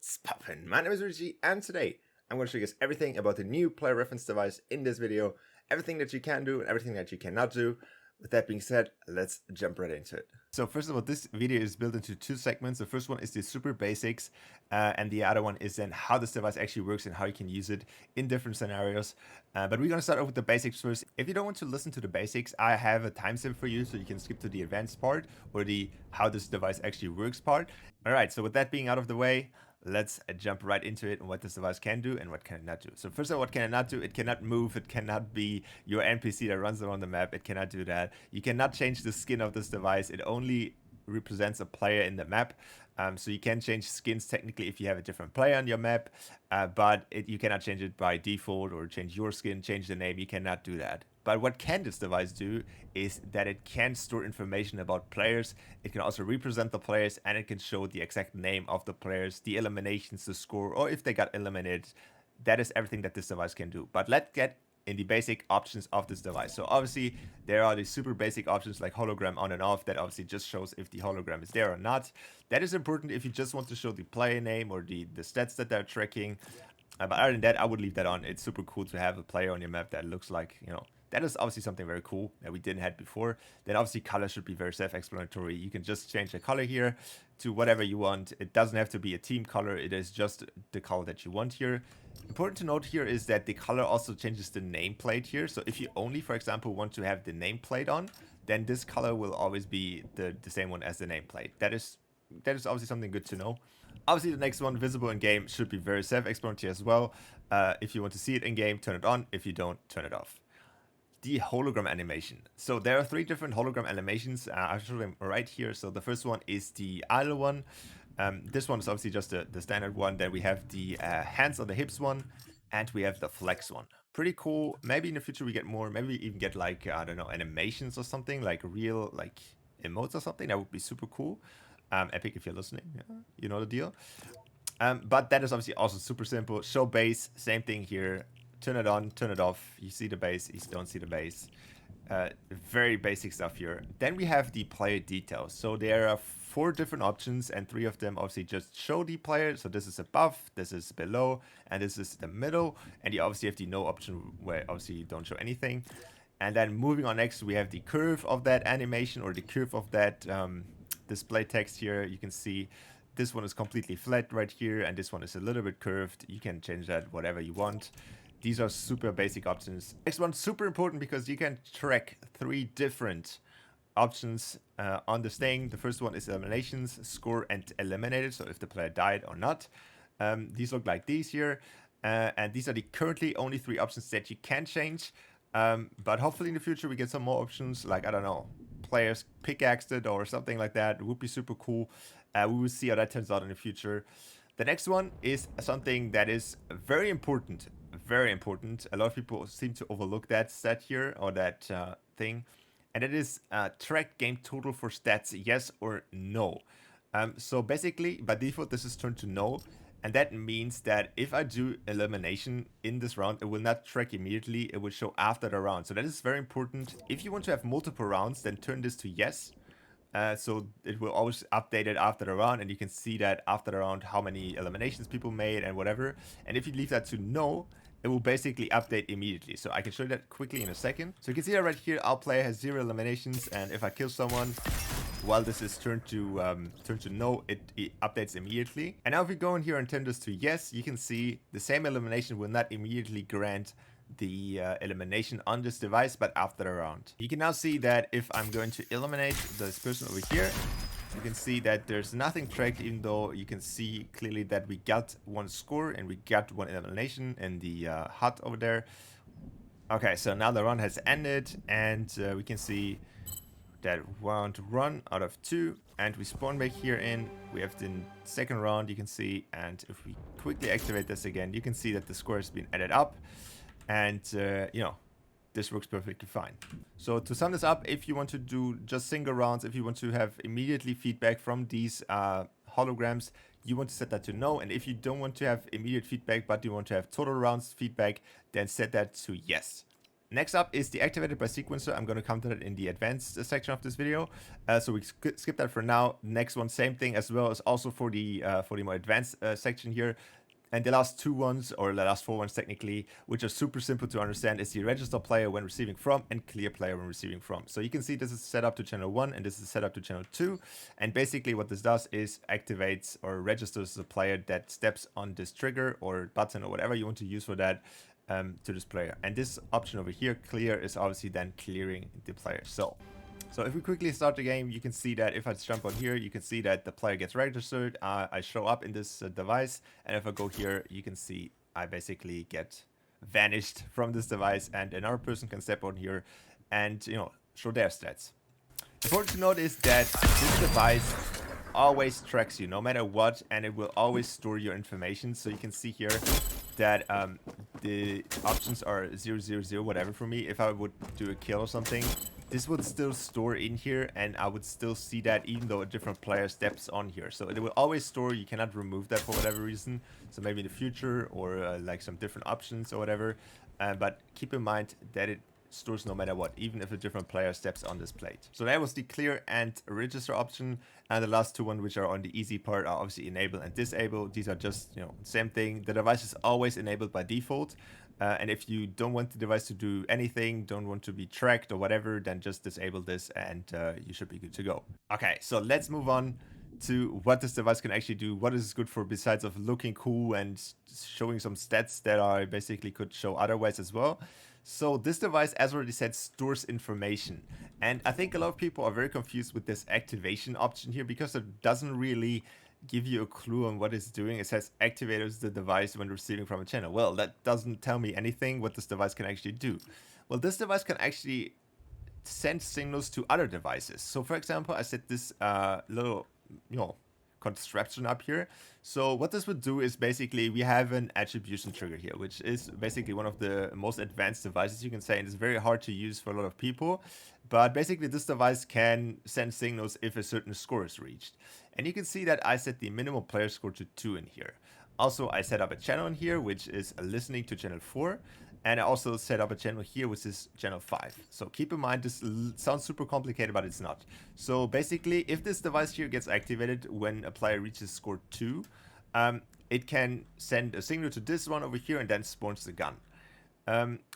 What's poppin'? My name is Richie, and today I'm going to show you guys everything about the new player reference device in this video, everything that you can do and everything that you cannot do. With that being said, let's jump right into it. So first of all, this video is built into two segments. The first one is the super basics, and the other one is then how this device actually works and how you can use it in different scenarios. But we're going to start off with the basics first. If you don't want to listen to the basics, I have a timestamp for you, so you can skip to the advanced part or the how this device actually works part. All right, so with that being out of the way, let's jump right into it and what this device can do and what can it not do. So first of all, what can it not do? It cannot move. It cannot be your NPC that runs around the map. It cannot do that. You cannot change the skin of this device. It only represents a player in the map. So you can change skins technically if you have a different player on your map, but you cannot change it by default or change your skin, change the name. You cannot do that. But what can this device do is that it can store information about players. It can also represent the players, and it can show the exact name of the players, the eliminations, the score, or if they got eliminated. That is everything that this device can do. But let's get in the basic options of this device. So obviously there are these super basic options like hologram on and off that obviously just shows if the hologram is there or not. That is important if you just want to show the player name or the stats that they're tracking. But other than that, I would leave that on. It's super cool to have a player on your map that looks like, you know, that is obviously something very cool that we didn't have before. Then obviously color should be very self-explanatory. You can just change the color here to whatever you want. It doesn't have to be a team color. It is just the color that you want here. Important to note here is that the color also changes the nameplate here. So if you only, for example, want to have the nameplate on, then this color will always be the same one as the nameplate. That is obviously something good to know. Obviously, the next one, visible in game, should be very self-explanatory as well. If you want to see it in game, turn it on. If you don't, turn it off. The hologram animation. So there are three different hologram animations. I'll show them right here. So the first one is the idle one. This one is obviously just the standard one. Then we have the hands on the hips one, and we have the flex one. Pretty cool. Maybe in the future we get more. Maybe we even get like, I don't know, animations or something, like real like emotes or something. That would be super cool. Epic, if you're listening, yeah, you know the deal. But that is obviously also super simple. Show base, same thing here. Turn it on, turn it off. You see the base, you don't see the base. Very basic stuff here. Then we have the player details. So there are 4 different options, and 3 of them obviously just show the player. So this is above, this is below, and this is the middle. And you obviously have the no option where obviously you don't show anything. And then moving on next, we have the curve of that animation or the curve of that display text here. You can see this one is completely flat right here, and this one is a little bit curved. You can change that whatever you want. These are super basic options. Next one, super important because you can track 3 different options on this thing. The first one is eliminations, score, and eliminated. So if the player died or not. These look like these here. And these are the currently only 3 options that you can change. But hopefully in the future we get some more options, like, I don't know, players pickaxed it or something like that. It would be super cool. We will see how that turns out in the future. The next one is something that is very important. Very important. A lot of people seem to overlook that stat here or that thing. And it is track game total for stats, yes or no. So basically, by default, this is turned to no. And that means that if I do elimination in this round, it will not track immediately. It will show after the round. So that is very important. If you want to have multiple rounds, then turn this to yes. So it will always update it after the round, and you can see that after the round how many eliminations people made and whatever. And if you leave that to no, it will basically update immediately. So I can show you that quickly in a second. So you can see that right here, our player has 0 eliminations, and if I kill someone while this is turned to no, it updates immediately. And now if we go in here and turn this to yes, you can see the same elimination will not immediately grant the elimination on this device, but after the round. You can now see that if I'm going to eliminate this person over here, you can see that there's nothing tracked, even though you can see clearly that we got 1 score and we got 1 elimination in the HUD over there. Okay, so now the round has ended, and we can see that round 1 out of 2, and we spawn back here in. We have the second round, you can see, and if we quickly activate this again, you can see that the score has been added up, and you know, this works perfectly fine. So to sum this up, if you want to do just single rounds, if you want to have immediately feedback from these holograms, you want to set that to no. And if you don't want to have immediate feedback, but you want to have total rounds feedback, then set that to yes. Next up is the activated by sequencer. I'm going to come to that in the advanced section of this video. So we skip that for now. Next one, same thing as well as also for the more advanced section here. And the last two ones, or the last four ones technically, which are super simple to understand, is the register player when receiving from and clear player when receiving from. So you can see this is set up to channel 1 and this is set up to channel 2. And basically what this does is activates or registers the player that steps on this trigger or button or whatever you want to use for that to this player. And this option over here, clear, is obviously then clearing the player. So if we quickly start the game, you can see that if I jump on here, you can see that the player gets registered. I show up in this device, and if I go here, you can see I basically get vanished from this device, and another person can step on here and, you know, show their stats. Important to note is that this device always tracks you no matter what, and it will always store your information. So you can see here that the options are 000 whatever for me. If I would do a kill or something, this would still store in here and I would still see that even though a different player steps on here. So it will always store. You cannot remove that for whatever reason. So maybe in the future or like some different options or whatever. But keep in mind that it stores no matter what, even if a different player steps on this plate. So that was the clear and register option. And the last two ones, which are on the easy part, are obviously enable and disable. These are just, you know, same thing. The device is always enabled by default. And if you don't want the device to do anything, don't want to be tracked or whatever, then just disable this and you should be good to go. Okay, so let's move on to what this device can actually do. What is it good for besides of looking cool and showing some stats that I basically could show otherwise as well. So this device, as already said, stores information. And I think a lot of people are very confused with this activation option here because it doesn't really give you a clue on what it's doing. It says activates the device when receiving from a channel. Well, that doesn't tell me anything what this device can actually do. Well, this device can actually send signals to other devices. So for example, I set this little, you know, contraption up here. So what this would do is basically we have an attribution trigger here, which is basically one of the most advanced devices you can say, and it's very hard to use for a lot of people. But basically this device can send signals if a certain score is reached. And you can see that I set the minimum player score to 2 in here. Also, I set up a channel in here, which is listening to channel 4. And I also set up a channel here, which is channel 5. So keep in mind, this sounds super complicated, but it's not. So basically, if this device here gets activated when a player reaches score 2, it can send a signal to this one over here and then spawns the gun.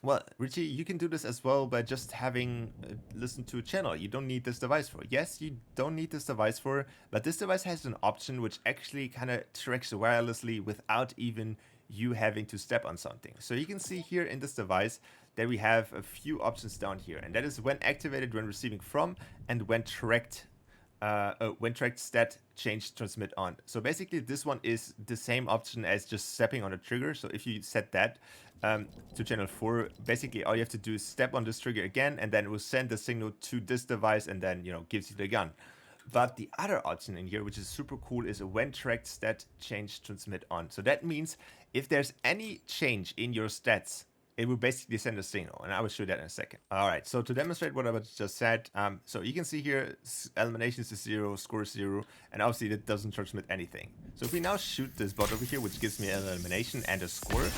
Well, Richie, you can do this as well by just having listened to a channel. You don't need this device for. Yes, you don't need this device for, but this device has an option which actually kind of tracks wirelessly without even you having to step on something. So you can see here in this device that we have a few options down here, and that is when activated, when receiving from, and when tracked stat change transmit on. So basically this one is the same option as just stepping on a trigger. So if you set that to channel 4, basically all you have to do is step on this trigger again, and then it will send the signal to this device and then, you know, gives you the gun. But the other option in here, which is super cool, is when tracked stat change transmit on. So that means if there's any change in your stats, it will basically send a signal, and I will show that in a second. All right, so to demonstrate what I just said, so you can see here, eliminations is 0, score is 0, and obviously that doesn't transmit anything. So if we now shoot this bot over here, which gives me an elimination and a score,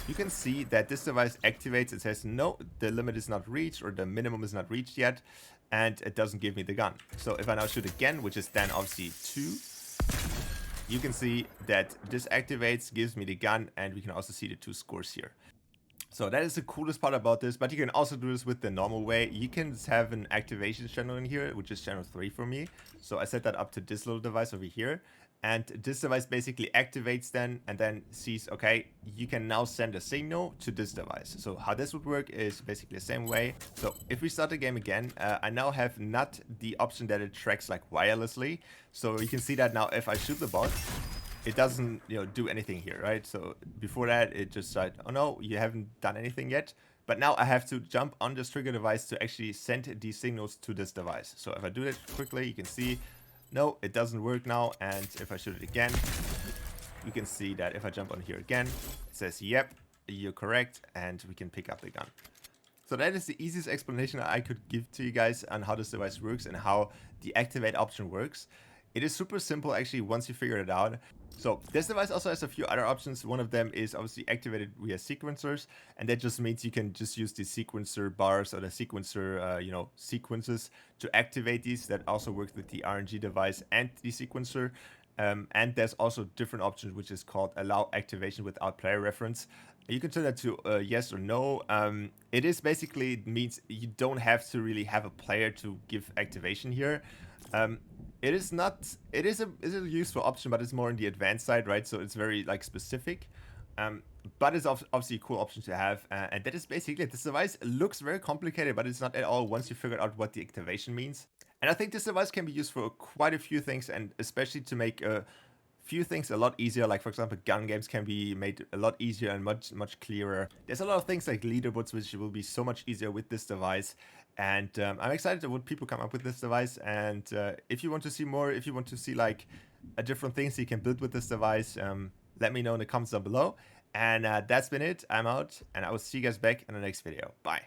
you can see that this device activates. It says, no, the limit is not reached, or the minimum is not reached yet, and it doesn't give me the gun. So if I now shoot again, which is then obviously 2, you can see that this activates, gives me the gun, and we can also see the 2 scores here. So that is the coolest part about this, but you can also do this with the normal way. You can have an activation channel in here, which is channel 3 for me. So I set that up to this little device over here. And this device basically activates then and then sees, okay, you can now send a signal to this device. So how this would work is basically the same way. So if we start the game again, I now have not the option that it tracks like wirelessly. So you can see that now if I shoot the bot, it doesn't, you know, do anything here, right? So before that, it just said, oh no, you haven't done anything yet. But now I have to jump on this trigger device to actually send these signals to this device. So if I do that quickly, you can see, no, it doesn't work now. And if I shoot it again, you can see that if I jump on here again, it says, yep, you're correct. And we can pick up the gun. So that is the easiest explanation I could give to you guys on how this device works and how the activate option works. It is super simple actually once you figure it out. So this device also has a few other options. One of them is obviously activated via sequencers, and that just means you can just use the sequencer bars or the sequencer, sequences to activate these. That also works with the RNG device and the sequencer. And there's also different options, which is called allow activation without player reference. You can turn that to yes or no. It is basically means you don't have to really have a player to give activation here. It is not. It is a useful option, but it's more on the advanced side, right? So it's very like specific. But it's obviously a cool option to have, and that is basically it. This device looks very complicated, but it's not at all once you figure out what the activation means. And I think this device can be used for quite a few things, and especially to make a few things a lot easier. Like for example, gun games can be made a lot easier and much clearer. There's a lot of things like leaderboards, which will be so much easier with this device. And I'm excited to what people come up with this device. And if you want to see more, if you want to see like different things you can build with this device, let me know in the comments down below. And that's been it. I'm out, and I will see you guys back in the next video. Bye.